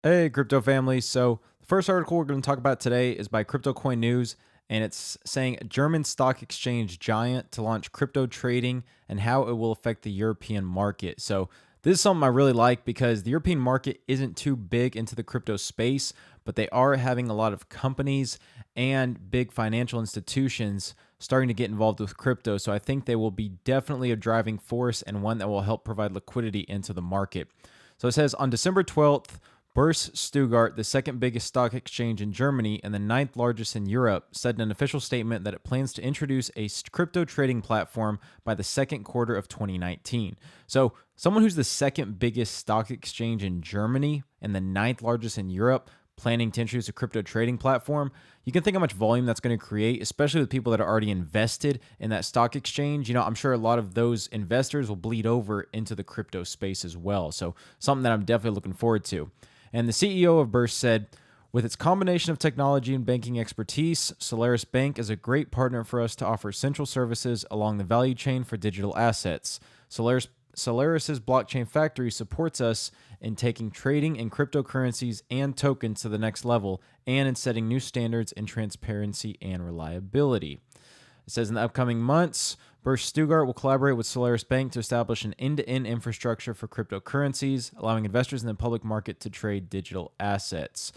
Hey, crypto family. So, the first article we're going to talk about today is by Coin News, and it's saying a German stock exchange giant to launch crypto trading and how it will affect the European market. So, this is something I really like because the European market isn't too big into the crypto space, but they are having a lot of companies and big financial institutions starting to get involved with crypto. So, I think they will be definitely a driving force and one that will help provide liquidity into the market. So, it says on December 12th, Börse Stuttgart, the second biggest stock exchange in Germany and the ninth largest in Europe, said in an official statement that it plans to introduce a crypto trading platform by the second quarter of 2019. So, someone who's the second biggest stock exchange in Germany and the ninth largest in Europe planning to introduce a crypto trading platform, you can think how much volume that's going to create, especially with people that are already invested in that stock exchange. I'm sure a lot of those investors will bleed over into the crypto space as well. So, something that I'm definitely looking forward to. And the CEO of Börse said, with its combination of technology and banking expertise, Solaris Bank is a great partner for us to offer central services along the value chain for digital assets. Solaris's blockchain factory supports us in taking trading in cryptocurrencies and tokens to the next level and in setting new standards in transparency and reliability. It says in the upcoming months, Börse Stuttgart will collaborate with Solaris Bank to establish an end-to-end infrastructure for cryptocurrencies, allowing investors in the public market to trade digital assets.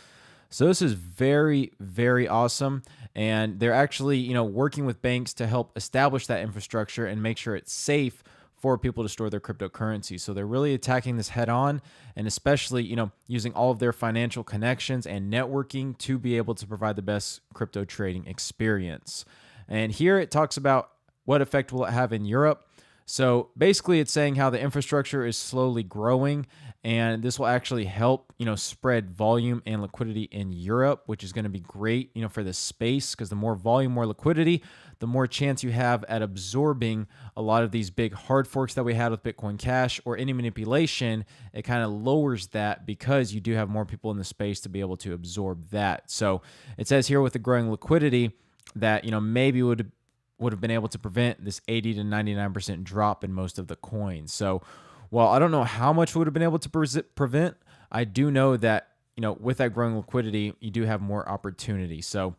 So this is very, very awesome. And they're actually, working with banks to help establish that infrastructure and make sure it's safe for people to store their cryptocurrency. So they're really attacking this head on and especially, using all of their financial connections and networking to be able to provide the best crypto trading experience. And here it talks about what effect will it have in Europe. So basically it's saying how the infrastructure is slowly growing and this will actually help, spread volume and liquidity in Europe, which is going to be great, for this space because the more volume, more liquidity, the more chance you have at absorbing a lot of these big hard forks that we had with Bitcoin Cash or any manipulation. It kind of lowers that because you do have more people in the space to be able to absorb that. So it says here with the growing liquidity that, maybe would have been able to prevent this 80 to 99% drop in most of the coins. So while I don't know how much would have been able to prevent, I do know that, with that growing liquidity, you do have more opportunity. So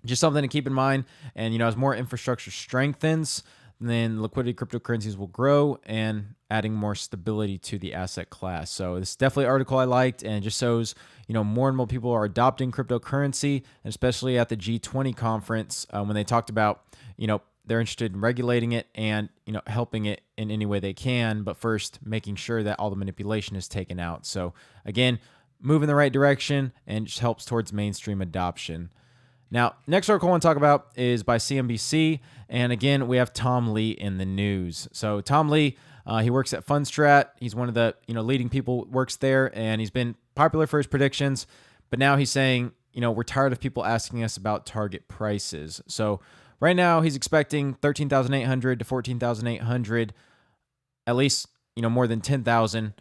just something to keep in mind. And, as more infrastructure strengthens, then liquidity cryptocurrencies will grow and adding more stability to the asset class. So this is definitely an article I liked and it just shows, more and more people are adopting cryptocurrency, and especially at the G20 conference when they talked about, they're interested in regulating it and, helping it in any way they can, but first making sure that all the manipulation is taken out. So again, move in the right direction and just helps towards mainstream adoption. Now, next article I want to talk about is by CNBC. And again, we have Tom Lee in the news. So Tom Lee, he works at Fundstrat. He's one of the leading people works there, and he's been popular for his predictions. But now he's saying, we're tired of people asking us about target prices. So right now he's expecting 13,800 to 14,800, at least more than 10,000.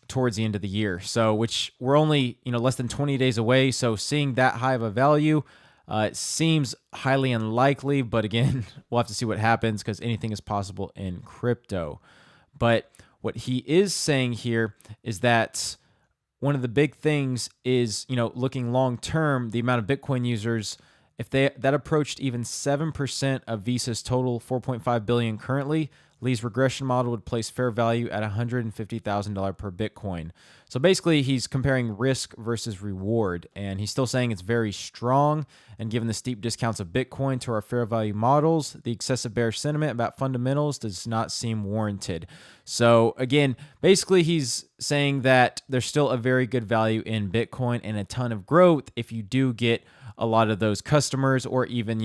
Towards the end of the year. So, which we're only, less than 20 days away. So seeing that high of a value, it seems highly unlikely, but again, we'll have to see what happens because anything is possible in crypto. But what he is saying here is that one of the big things is, looking long-term, the amount of Bitcoin users, if that approached even 7% of Visa's total 4.5 billion currently, Lee's regression model would place fair value at $150,000 per Bitcoin. So basically, he's comparing risk versus reward, and he's still saying it's very strong. And given the steep discounts of Bitcoin to our fair value models, the excessive bearish sentiment about fundamentals does not seem warranted. So again, basically, he's saying that there's still a very good value in Bitcoin and a ton of growth if you do get a lot of those customers, or even,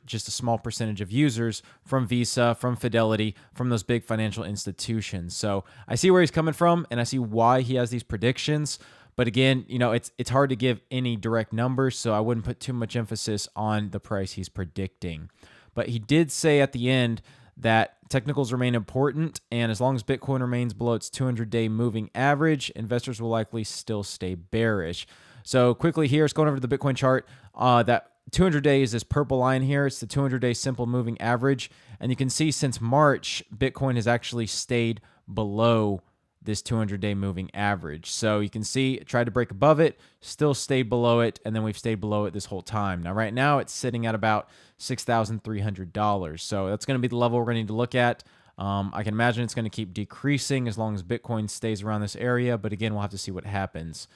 just a small percentage of users from Visa, from Fidelity, from those big financial institutions. So I see where he's coming from and I see why he has these predictions. But again, it's hard to give any direct numbers, so I wouldn't put too much emphasis on the price he's predicting. But he did say at the end that technicals remain important, and as long as Bitcoin remains below its 200-day moving average, investors will likely still stay bearish. So quickly here, it's going over to the Bitcoin chart. That 200-day is this purple line here. It's the 200-day simple moving average. And you can see since March, Bitcoin has actually stayed below this 200-day moving average. So you can see it tried to break above it, still stayed below it, and then we've stayed below it this whole time. Now, right now, it's sitting at about $6,300. So that's going to be the level we're going to need to look at. I can imagine it's going to keep decreasing as long as Bitcoin stays around this area. But again, we'll have to see what happens.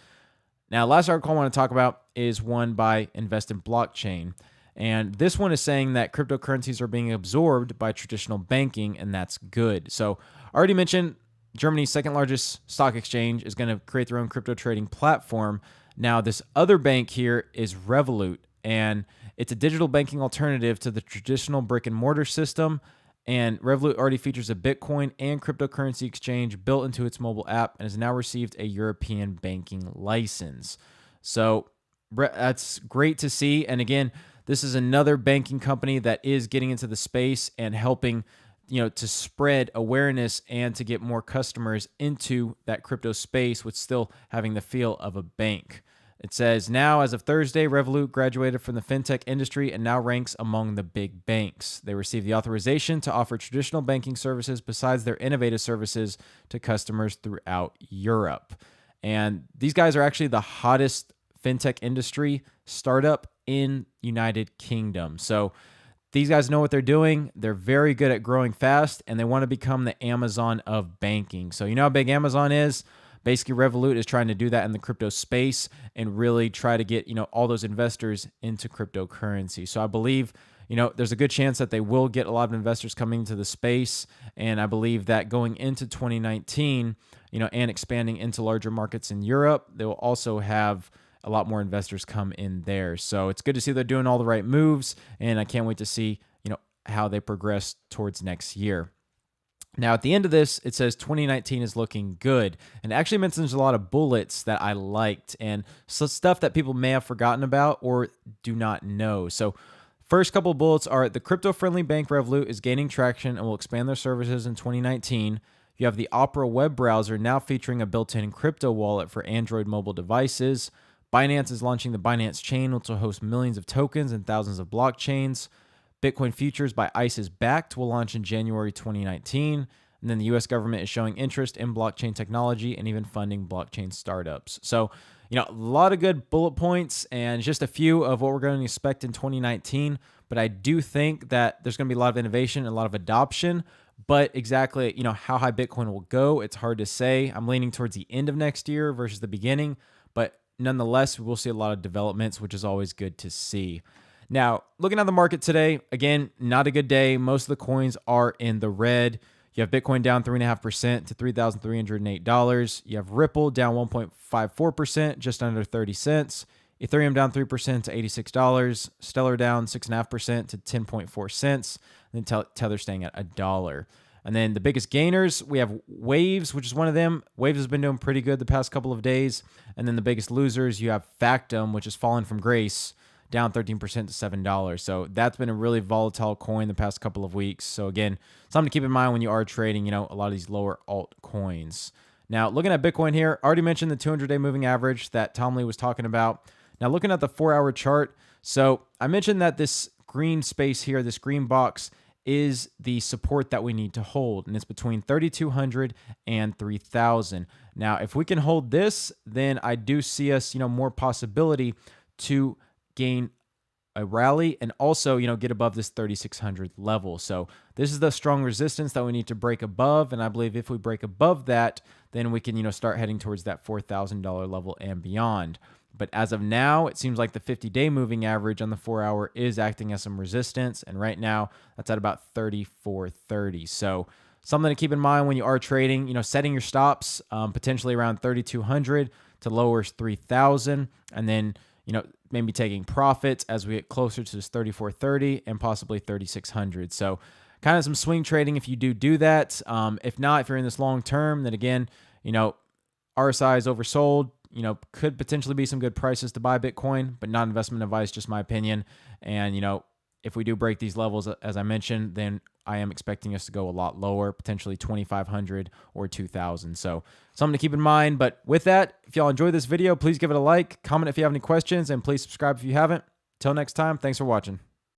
Now, last article I want to talk about is one by Invest in Blockchain. And this one is saying that cryptocurrencies are being absorbed by traditional banking, and that's good. So I already mentioned Germany's second largest stock exchange is going to create their own crypto trading platform. Now, this other bank here is Revolut, and it's a digital banking alternative to the traditional brick and mortar system. And Revolut already features a Bitcoin and cryptocurrency exchange built into its mobile app and has now received a European banking license. So that's great to see. And again, this is another banking company that is getting into the space and helping, to spread awareness and to get more customers into that crypto space with still having the feel of a bank. It says now, as of Thursday, Revolut graduated from the fintech industry and now ranks among the big banks. They received the authorization to offer traditional banking services besides their innovative services to customers throughout Europe. And these guys are actually the hottest fintech industry startup in United Kingdom. So these guys know what they're doing. They're very good at growing fast, and they want to become the Amazon of banking. So you know how big Amazon is? Basically, Revolut is trying to do that in the crypto space and really try to get, all those investors into cryptocurrency. So I believe, there's a good chance that they will get a lot of investors coming into the space. And I believe that going into 2019, and expanding into larger markets in Europe, they will also have a lot more investors come in there. So it's good to see they're doing all the right moves, and I can't wait to see, how they progress towards next year. Now, at the end of this, it says 2019 is looking good, and it actually mentions a lot of bullets that I liked and some stuff that people may have forgotten about or do not know. So first couple of bullets are the crypto-friendly bank Revolut is gaining traction and will expand their services in 2019. You have the Opera web browser now featuring a built-in crypto wallet for Android mobile devices. Binance is launching the Binance chain, which will host millions of tokens and thousands of blockchains. Bitcoin futures by ICE is backed, will launch in January 2019. And then the U.S. government is showing interest in blockchain technology and even funding blockchain startups. So, a lot of good bullet points and just a few of what we're going to expect in 2019. But I do think that there's going to be a lot of innovation and a lot of adoption. But exactly, how high Bitcoin will go, it's hard to say. I'm leaning towards the end of next year versus the beginning. But nonetheless, we'll see a lot of developments, which is always good to see. Now, looking at the market today, again, not a good day. Most of the coins are in the red. You have Bitcoin down 3.5% to $3,308. You have Ripple down 1.54%, just under 30 cents. Ethereum down 3% to $86. Stellar down 6.5% to 10.4 cents. And then Tether staying at $1. And then the biggest gainers, we have Waves, which is one of them. Waves has been doing pretty good the past couple of days. And then the biggest losers, you have Factom, which has fallen from grace, down 13% to $7. So that's been a really volatile coin the past couple of weeks. So again, something to keep in mind when you are trading, a lot of these lower altcoins. Now, looking at Bitcoin here, I already mentioned the 200-day moving average that Tom Lee was talking about. Now, looking at the 4-hour chart, so I mentioned that this green space here, this green box, is the support that we need to hold, and it's between 3,200 and 3,000. Now, if we can hold this, then I do see us, more possibility to gain a rally and also, get above this 3,600 level. So this is the strong resistance that we need to break above. And I believe if we break above that, then we can, start heading towards that $4,000 level and beyond. But as of now, it seems like the 50-day moving average on the 4-hour is acting as some resistance. And right now that's at about 3,430. So something to keep in mind when you are trading, setting your stops potentially around 3,200 to lower 3,000. And then, maybe taking profits as we get closer to this 3,430 and possibly 3,600. So kind of some swing trading if you do that. If not, if you're in this long term, then again, RSI is oversold. Could potentially be some good prices to buy Bitcoin, but not investment advice, just my opinion. And, if we do break these levels, as I mentioned, then I am expecting us to go a lot lower, potentially 2,500 or 2,000. So something to keep in mind. But with that, if y'all enjoyed this video, please give it a like, comment if you have any questions, and please subscribe if you haven't. Till next time, thanks for watching.